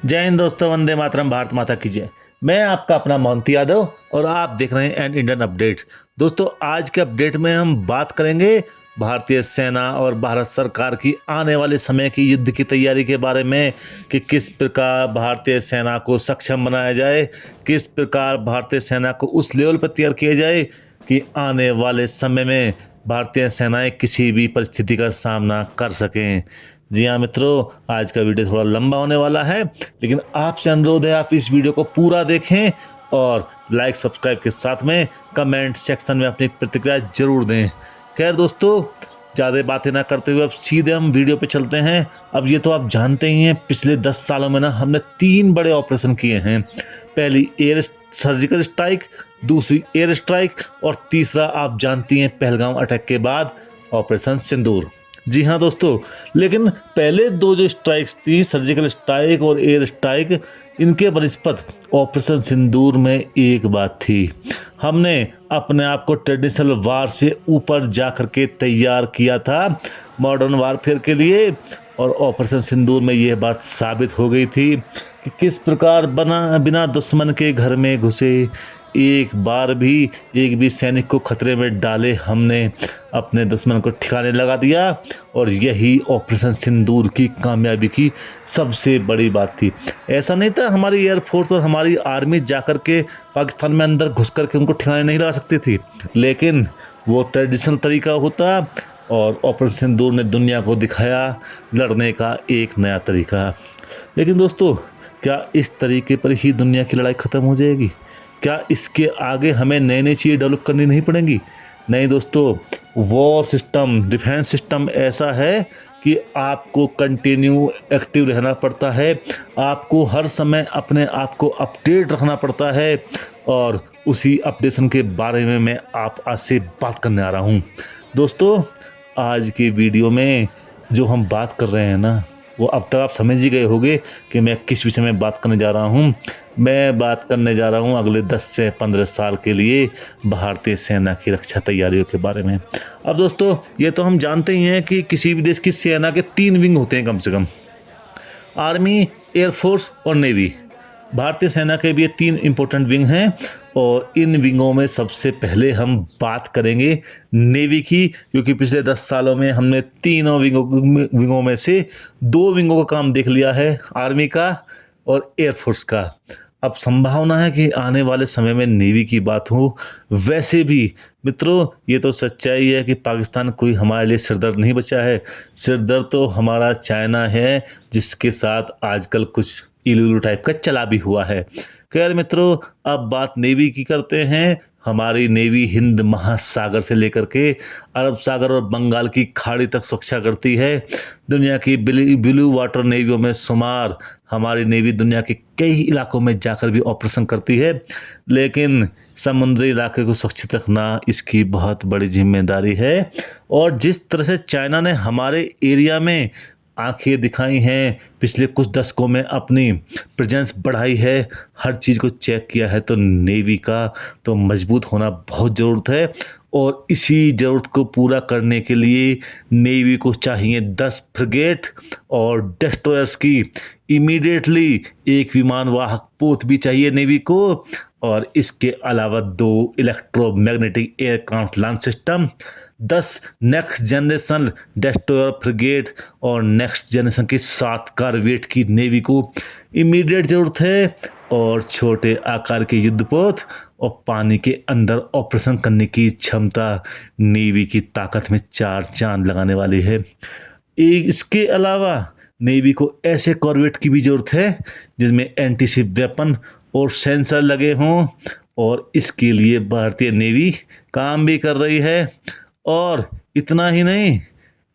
जय हिंद दोस्तों, वंदे मातरम, भारत माता की जय। मैं आपका अपना मोंती यादव और आप देख रहे हैं एन इंडियन अपडेट। दोस्तों, आज के अपडेट में हम बात करेंगे भारतीय सेना और भारत सरकार की आने वाले समय की युद्ध की तैयारी के बारे में कि किस प्रकार भारतीय सेना को सक्षम बनाया जाए, किस प्रकार भारतीय सेना को उस लेवल पर तैयार किया जाए कि आने वाले समय में भारतीय सेनाएं किसी भी परिस्थिति का सामना कर सकें। जी हाँ मित्रों, आज का वीडियो थोड़ा लंबा होने वाला है, लेकिन आपसे अनुरोध है आप इस वीडियो को पूरा देखें और लाइक सब्सक्राइब के साथ में कमेंट सेक्शन में अपनी प्रतिक्रिया जरूर दें। खैर दोस्तों, ज़्यादा बातें ना करते हुए अब सीधे हम वीडियो पे चलते हैं। अब ये तो आप जानते ही हैं, पिछले 10 सालों में ना हमने 3 बड़े ऑपरेशन किए हैं। पहली एयर सर्जिकल स्ट्राइक, दूसरी एयर स्ट्राइक और तीसरा आप जानती हैं पहलगाम अटैक के बाद ऑपरेशन सिंदूर। जी हाँ दोस्तों, लेकिन पहले 2 जो स्ट्राइक्स थी, सर्जिकल स्ट्राइक और एयर स्ट्राइक, इनके बनस्पत ऑपरेशन सिंदूर में एक बात थी। हमने अपने आप को ट्रेडिशनल वार से ऊपर जा कर के तैयार किया था मॉडर्न वारफेयर के लिए, और ऑपरेशन सिंदूर में यह बात साबित हो गई थी कि किस प्रकार बिना दुश्मन के घर में घुसे एक बार भी एक भी सैनिक को खतरे में डाले हमने अपने दुश्मन को ठिकाने लगा दिया। और यही ऑपरेशन सिंदूर की कामयाबी की सबसे बड़ी बात थी। ऐसा नहीं था हमारी एयरफोर्स और हमारी आर्मी जाकर के पाकिस्तान में अंदर घुस कर के उनको ठिकाने नहीं लगा सकती थी, लेकिन वो ट्रेडिशनल तरीका होता और ऑपरेशन सिंदूर ने दुनिया को दिखाया लड़ने का एक नया तरीका। लेकिन दोस्तों, क्या इस तरीके पर ही दुनिया की लड़ाई ख़त्म हो जाएगी? क्या इसके आगे हमें नई नई चीज़ें डेवलप करनी नहीं पड़ेंगी? नहीं दोस्तों, वॉर सिस्टम, डिफेंस सिस्टम ऐसा है कि आपको कंटिन्यू एक्टिव रहना पड़ता है, आपको हर समय अपने आप को अपडेट रखना पड़ता है। और उसी अपडेशन के बारे में मैं आप आज से बात करने आ रहा हूँ। दोस्तों, आज की वीडियो में जो हम बात कर रहे हैं ना, वो अब तक आप समझ ही गए होंगे कि मैं किस विषय में बात करने जा रहा हूँ। मैं बात करने जा रहा हूँ अगले 10 से 15 साल के लिए भारतीय सेना की रक्षा तैयारियों के बारे में। अब दोस्तों, ये तो हम जानते ही हैं कि किसी भी देश की सेना के 3 विंग होते हैं कम से कम, आर्मी, एयरफोर्स और नेवी। भारतीय सेना के भी ये 3 इम्पोर्टेंट विंग हैं, और इन विंगों में सबसे पहले हम बात करेंगे नेवी की, क्योंकि पिछले 10 सालों में हमने तीनों विंगों में से 2 विंगों का काम देख लिया है, आर्मी का और एयरफोर्स का। अब संभावना है कि आने वाले समय में नेवी की बात हो। वैसे भी मित्रों, ये तो सच्चाई है कि पाकिस्तान कोई हमारे लिए सिरदर्द नहीं बचा है। सिरदर्द तो हमारा चाइना है, जिसके साथ आजकल कुछ इलू टाइप का चला भी हुआ है। खैर मित्रों, अब बात नेवी की करते हैं। हमारी नेवी हिंद महासागर से लेकर के अरब सागर और बंगाल की खाड़ी तक सुरक्षा करती है। दुनिया की ब्लू वाटर नेवियों में शुमार हमारी नेवी दुनिया के कई इलाकों में जाकर भी ऑपरेशन करती है, लेकिन समुद्री इलाके को सुरक्षित रखना इसकी बहुत बड़ी जिम्मेदारी है। और जिस तरह से चाइना ने हमारे एरिया में आंखें दिखाई हैं, पिछले कुछ दशकों में अपनी प्रेजेंस बढ़ाई है, हर चीज़ को चेक किया है, तो नेवी का तो मजबूत होना बहुत ज़रूरत है। और इसी ज़रूरत को पूरा करने के लिए नेवी को चाहिए 10 फ्रिगेट और डेस्ट्रॉयर्स की इमीडिएटली एक विमान वाहक पोत भी चाहिए नेवी को, और इसके अलावा 2 electromagnetic aircraft launch system, 10 next generation destroyer frigate और नेक्स्ट जनरेशन की 7 कारवेट की नेवी को इमीडिएट ज़रूरत है। और छोटे आकार के युद्धपोत और पानी के अंदर ऑपरेशन करने की क्षमता नेवी की ताकत में 4 चांद लगाने वाली है। इसके अलावा नेवी को ऐसे कॉरवेट की भी ज़रूरत है जिसमें एंटीशिप वेपन और सेंसर लगे हों, और इसके लिए भारतीय नेवी काम भी कर रही है। और इतना ही नहीं,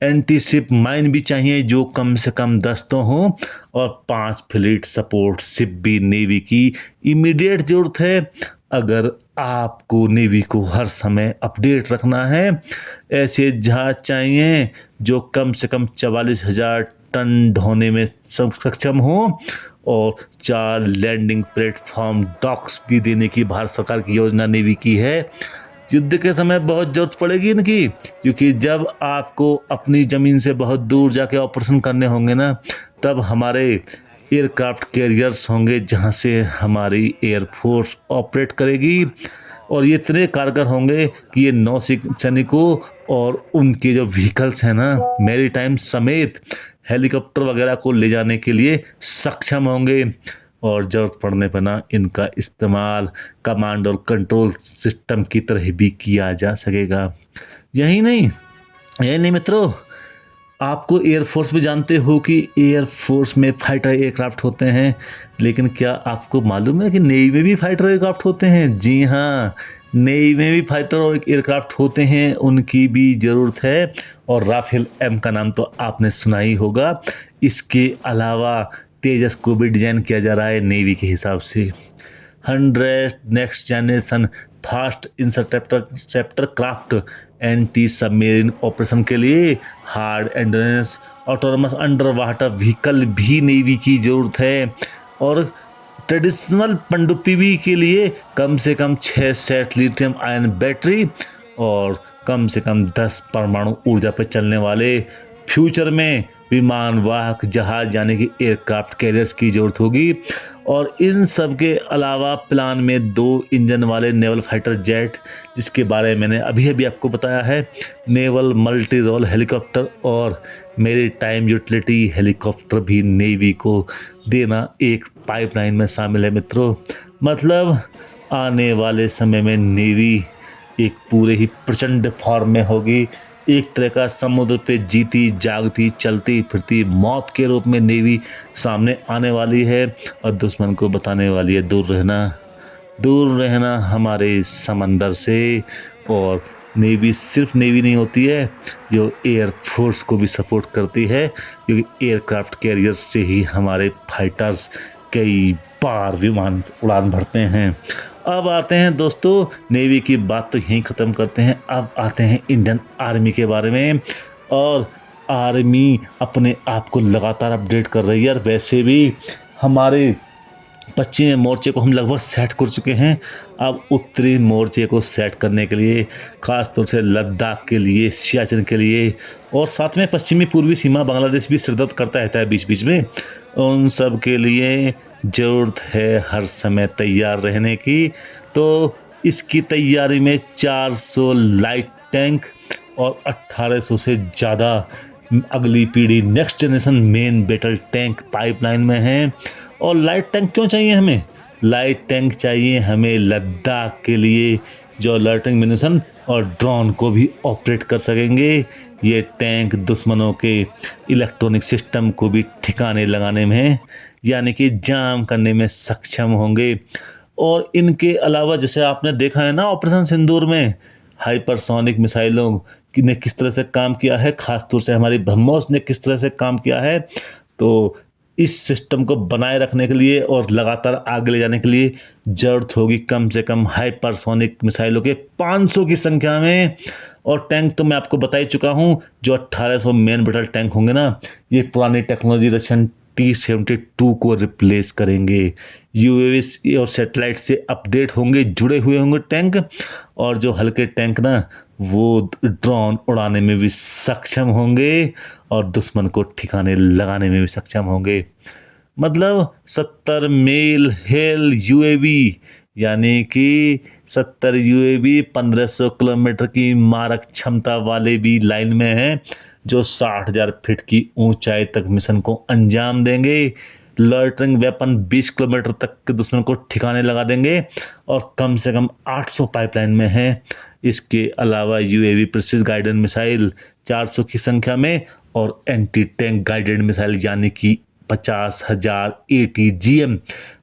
एंटी शिप माइन भी चाहिए जो कम से कम 10 तो हों, और 5 फ्लीट सपोर्ट शिप भी नेवी की इमीडिएट ज़रूरत है। अगर आपको नेवी को हर समय अपडेट रखना है, ऐसे जहाज चाहिए जो कम से कम 44,000 टन ढोने में सक्षम हो, और 4 लैंडिंग प्लेटफॉर्म डॉक्स भी देने की भारत सरकार की योजना नेवी की है। युद्ध के समय बहुत ज़रूरत पड़ेगी इनकी, क्योंकि जब आपको अपनी ज़मीन से बहुत दूर जाके ऑपरेशन करने होंगे ना, तब हमारे एयरक्राफ्ट कैरियर्स होंगे जहां से हमारी एयरफोर्स ऑपरेट करेगी, और ये इतने कारगर होंगे कि ये नौसैनिकों और उनके जो व्हीकल्स हैं ना, मैरीटाइम समेत हेलीकॉप्टर वगैरह को ले जाने के लिए सक्षम होंगे, और ज़रूरत पड़ने पर ना इनका इस्तेमाल कमांड और कंट्रोल सिस्टम की तरह भी किया जा सकेगा। यही नहीं मित्रों, आपको एयरफोर्स भी जानते हो कि एयरफोर्स में फाइटर एयरक्राफ्ट होते हैं, लेकिन क्या आपको मालूम है कि नेवी में भी फाइटर एयरक्राफ्ट होते हैं? जी हाँ, नेवी में भी फाइटर और एयरक्राफ्ट होते हैं, उनकी भी ज़रूरत है। और राफेल एम का नाम तो आपने सुना ही होगा। इसके अलावा तेजस को भी डिज़ाइन किया जा रहा है नेवी के हिसाब से। 100 next generation fast interceptor craft anti submarine operation के लिए hard endurance autonomous under water vehicle भी नेवी की ज़रूरत है, और ट्रेडिशनल पनडुब्बी के लिए कम से कम 6 सेट लिथियम आयन बैटरी और कम से कम 10 परमाणु ऊर्जा पर चलने वाले फ्यूचर में विमान वाहक जहाज यानी कि एयरक्राफ्ट कैरियर्स की ज़रूरत होगी। और इन सब के अलावा प्लान में 2 इंजन वाले नेवल फाइटर जेट, जिसके बारे में मैंने अभी आपको बताया है, नेवल मल्टी रोल हेलीकॉप्टर और मैरीटाइम यूटिलिटी हेलीकॉप्टर भी नेवी को देना एक पाइपलाइन में शामिल है मित्रों। मतलब आने वाले समय में नेवी एक पूरे ही प्रचंड फॉर्म में होगी। एक तरह का समुद्र पे जीती जागती चलती फिरती मौत के रूप में नेवी सामने आने वाली है, और दुश्मन को बताने वाली है दूर रहना हमारे समंदर से। और नेवी सिर्फ नेवी नहीं होती है, जो एयरफोर्स को भी सपोर्ट करती है, क्योंकि एयरक्राफ्ट कैरियर से ही हमारे फाइटर्स कई बार विमान उड़ान भरते हैं। अब आते हैं दोस्तों, नेवी की बात तो यहीं ख़त्म करते हैं, अब आते हैं इंडियन आर्मी के बारे में। और आर्मी अपने आप को लगातार अपडेट कर रही है, और वैसे भी हमारे पश्चिमी मोर्चे को हम लगभग सेट कर चुके हैं। अब उत्तरी मोर्चे को सेट करने के लिए, ख़ास तौर से लद्दाख के लिए, सियाचिन के लिए, और साथ में पश्चिमी पूर्वी सीमा बांग्लादेश भी सिरदर्द करता रहता है बीच बीच में, उन सब के लिए ज़रूरत है हर समय तैयार रहने की। तो इसकी तैयारी में 400 लाइट टैंक और 1800 से ज़्यादा अगली पीढ़ी next generation main battle tank pipeline में हैं। और लाइट टैंक क्यों चाहिए हमें? लाइट टैंक चाहिए हमें लद्दाख के लिए, जो अलर्टिंग म्यूनिशन और ड्रोन को भी ऑपरेट कर सकेंगे। ये टैंक दुश्मनों के इलेक्ट्रॉनिक सिस्टम को भी ठिकाने लगाने में, यानी कि जाम करने में सक्षम होंगे। और इनके अलावा जैसे आपने देखा है ना ऑपरेशन सिंदूर में, हाइपरसोनिक मिसाइलों ने किस तरह से काम किया है, खासतौर से हमारी ब्रह्मोस ने किस तरह से काम किया है। तो इस सिस्टम को बनाए रखने के लिए और लगातार आगे ले जाने के लिए ज़रूरत होगी कम से कम हाइपरसोनिक मिसाइलों के 500 की संख्या में। और टैंक तो मैं आपको बता ही चुका हूँ, जो 1800 मेन बैटल टैंक होंगे ना, ये पुरानी टेक्नोलॉजी रशियन T-72 को रिप्लेस करेंगे। यूएवी और सैटेलाइट से अपडेट होंगे, जुड़े हुए होंगे टैंक, और जो हल्के टैंक ना वो ड्रोन उड़ाने में भी सक्षम होंगे और दुश्मन को ठिकाने लगाने में भी सक्षम होंगे। मतलब 70 मेल हेल यूएवी, यानी कि 70 यूएवी 1500 किलोमीटर की मारक क्षमता वाले भी लाइन में हैं, जो 60,000 फीट की ऊंचाई तक मिशन को अंजाम देंगे। लॉयटरिंग वेपन 20 किलोमीटर तक के दुश्मन को ठिकाने लगा देंगे, और कम से कम 800 पाइपलाइन में हैं। इसके अलावा यूएवी प्रिसिज गाइडेड मिसाइल 400 की संख्या में, और एंटी टैंक गाइडेड मिसाइल यानी कि 50,000 ATGM,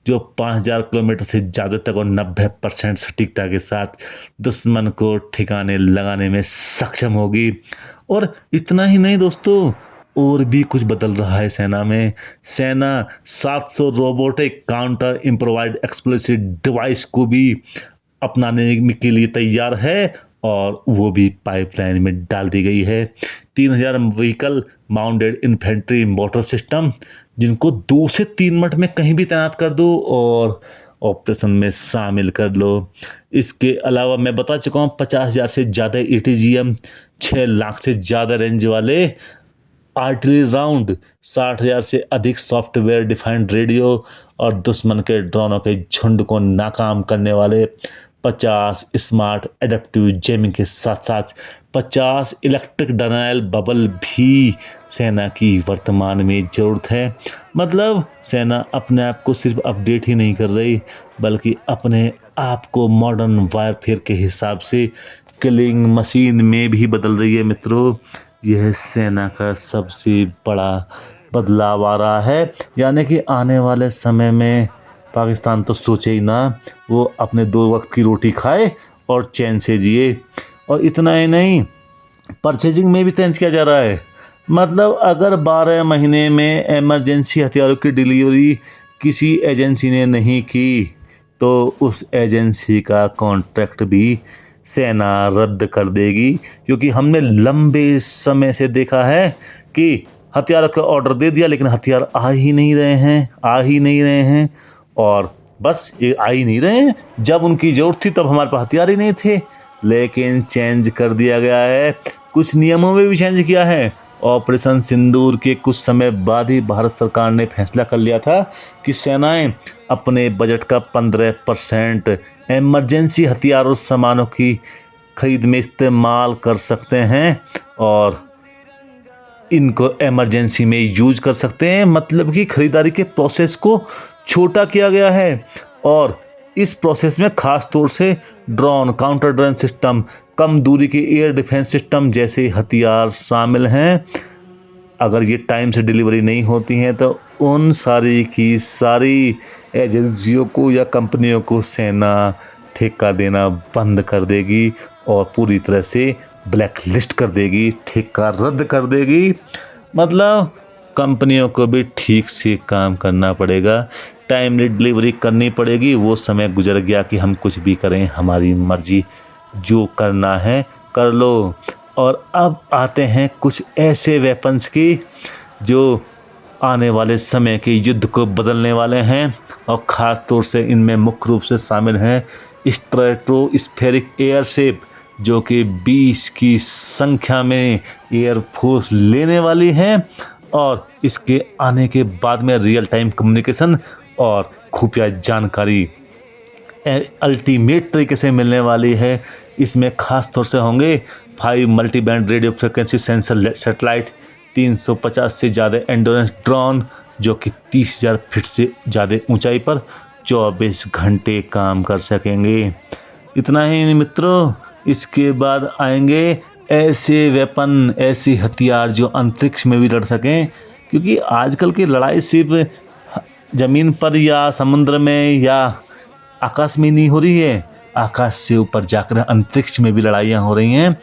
जो 5,000 किलोमीटर से ज़्यादा तक और 90% सटीकता के साथ दुश्मन को ठिकाने लगाने में सक्षम होगी। और इतना ही नहीं दोस्तों, और भी कुछ बदल रहा है सेना में। सेना 700 रोबोटिक काउंटर इम्प्रोवाइड एक्सप्लोसिव डिवाइस को भी अपनाने के लिए तैयार है, और वो भी पाइपलाइन में डाल दी गई है। 3000 vehicle mounted infantry motor system, जिनको 2 से 3 मिनट में कहीं भी तैनात कर दो और ऑपरेशन में शामिल कर लो। इसके अलावा मैं बता चुका हूँ 50,000 से ज़्यादा ATGM, 6 लाख से ज़्यादा रेंज वाले आर्टिलरी राउंड, 60,000 से अधिक सॉफ्टवेयर डिफाइंड रेडियो और दुश्मन के ड्रोनों के झुंड को नाकाम करने वाले 50 स्मार्ट एडेप्टिव जेमिंग के साथ साथ 50 इलेक्ट्रिक डनायल बबल भी सेना की वर्तमान में ज़रूरत है। मतलब सेना अपने आप को सिर्फ अपडेट ही नहीं कर रही, बल्कि अपने आप को मॉडर्न वारफेयर के हिसाब से किलिंग मशीन में भी बदल रही है। मित्रों, यह सेना का सबसे बड़ा बदलाव आ रहा है। यानी कि आने वाले समय में पाकिस्तान तो सोचे ही ना, वो अपने 2 वक्त की रोटी खाए और चैन से जिए। और इतना ही नहीं, परचेजिंग में भी चेंज किया जा रहा है। मतलब अगर 12 महीने में इमरजेंसी हथियारों की डिलीवरी किसी एजेंसी ने नहीं की, तो उस एजेंसी का कॉन्ट्रैक्ट भी सेना रद्द कर देगी। क्योंकि हमने लंबे समय से देखा है कि हथियारों का ऑर्डर दे दिया, लेकिन हथियार आ ही नहीं रहे हैं। और बस ये आ ही नहीं रहे हैं, जब उनकी ज़रूरत थी तब हमारे पास हथियार ही नहीं थे। लेकिन चेंज कर दिया गया है, कुछ नियमों में भी चेंज किया है। ऑपरेशन सिंदूर के कुछ समय बाद ही भारत सरकार ने फैसला कर लिया था कि सेनाएं अपने बजट का 15% इमरजेंसी हथियार और सामानों की खरीद में इस्तेमाल कर सकते हैं और इनको इमरजेंसी में यूज कर सकते हैं। मतलब कि खरीदारी के प्रोसेस को छोटा किया गया है और इस प्रोसेस में खास तौर से ड्रोन, काउंटर ड्रोन सिस्टम, कम दूरी के एयर डिफेंस सिस्टम जैसे हथियार शामिल हैं। अगर ये टाइम से डिलीवरी नहीं होती हैं तो उन सारी की सारी एजेंसियों को या कंपनियों को सेना ठेका देना बंद कर देगी और पूरी तरह से ब्लैक लिस्ट कर देगी, ठेका रद्द कर देगी। मतलब कंपनियों को भी ठीक से काम करना पड़ेगा, टाइमली डिलीवरी करनी पड़ेगी। वो समय गुजर गया कि हम कुछ भी करें, हमारी मर्जी, जो करना है कर लो। और अब आते हैं कुछ ऐसे वेपन्स की जो आने वाले समय के युद्ध को बदलने वाले हैं और ख़ास तौर से इनमें मुख्य रूप से शामिल हैं स्ट्रेटोस्फेरिक एयरशिप, जो कि 20 की संख्या में एयरफोर्स लेने वाली है और इसके आने के बाद में रियल टाइम कम्युनिकेशन और खुफिया जानकारी अल्टीमेट तरीके से मिलने वाली है। इसमें खास तौर से होंगे 5 multi band radio frequency sensor satellite, 350 से ज़्यादा एंडोरेंस ड्रोन जो कि 30,000 फीट से ज़्यादा ऊंचाई पर 24 घंटे काम कर सकेंगे। इतना ही नहीं मित्रों, इसके बाद आएंगे ऐसे वेपन, ऐसे हथियार जो अंतरिक्ष में भी लड़ सकें। क्योंकि आजकल की लड़ाई सिर्फ ज़मीन पर या समुद्र में या आकाश में नहीं हो रही है, आकाश से ऊपर जाकर अंतरिक्ष में भी लड़ाइयाँ हो रही हैं।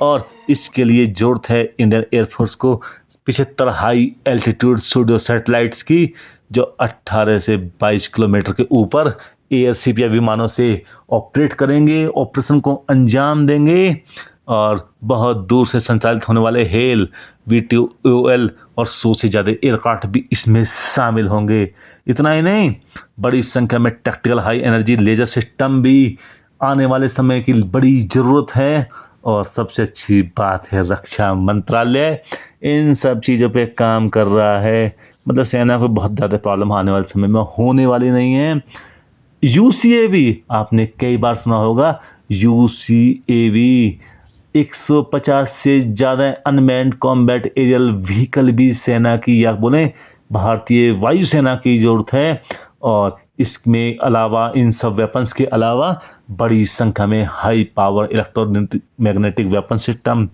और इसके लिए ज़रूरत है इंडियन एयरफोर्स को 75 हाई एल्टीट्यूड सूडो सैटेलाइट्स की, जो 18 से 22 किलोमीटर के ऊपर एयरशिप या विमानों से ऑपरेट करेंगे, ऑपरेशन को अंजाम देंगे। और बहुत दूर से संचालित होने वाले हेल, VTOL और 100 से ज़्यादा एयरक्राफ्ट भी इसमें शामिल होंगे। इतना ही नहीं, बड़ी संख्या में tactical high energy laser system भी आने वाले समय की बड़ी ज़रूरत है। और सबसे अच्छी बात है, रक्षा मंत्रालय इन सब चीज़ों पे काम कर रहा है। मतलब सेना को बहुत ज़्यादा प्रॉब्लम आने वाले समय में होने वाली नहीं है। UCAV आपने कई बार सुना होगा, UCAV 150 से ज़्यादा अनमैन्ड कॉम्बैट एरियल व्हीकल भी सेना की, या बोलें भारतीय वायुसेना की ज़रूरत है। और इसमें अलावा, इन सब वेपन्स के अलावा बड़ी संख्या में high power electromagnetic weapon system,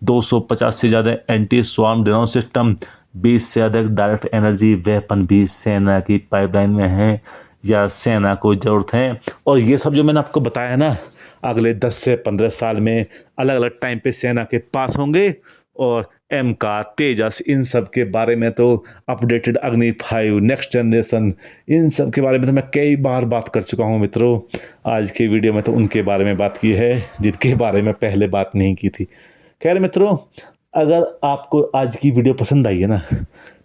250 से ज़्यादा एंटी स्वार्म ड्रोन सिस्टम, 20 से अधिक डायरेक्ट एनर्जी वेपन भी सेना की पाइपलाइन में हैं या सेना को ज़रूरत है। और ये सब जो मैंने आपको बताया ना, अगले 10 से 15 साल में अलग अलग टाइम पे सेना के पास होंगे। और MK, तेजस, इन सब के बारे में तो अपडेटेड अग्नि 5, नेक्स्ट जनरेशन, इन सब के बारे में तो मैं कई बार बात कर चुका हूँ मित्रों। आज के वीडियो में तो उनके बारे में बात की है जिनके बारे में पहले बात नहीं की थी। खैर मित्रों, अगर आपको आज की वीडियो पसंद आई है ना,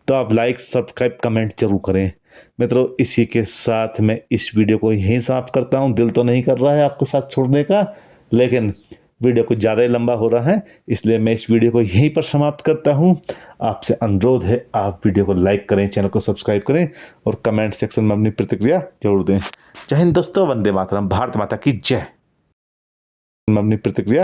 तो आप लाइक, सब्सक्राइब, कमेंट जरूर करें। मित्रों, इसी के साथ मैं इस वीडियो को यहीं समाप्त करता हूँ। दिल तो नहीं कर रहा है आपके साथ छोड़ने का, लेकिन वीडियो कुछ ज़्यादा ही लंबा हो रहा है, इसलिए मैं इस वीडियो को यहीं पर समाप्त करता हूँ। आपसे अनुरोध है आप वीडियो को लाइक करें, चैनल को सब्सक्राइब करें और कमेंट सेक्शन में अपनी प्रतिक्रिया जरूर दें। जय हिंद दोस्तों, वंदे मातरम, भारत माता की जय। अपनी प्रतिक्रिया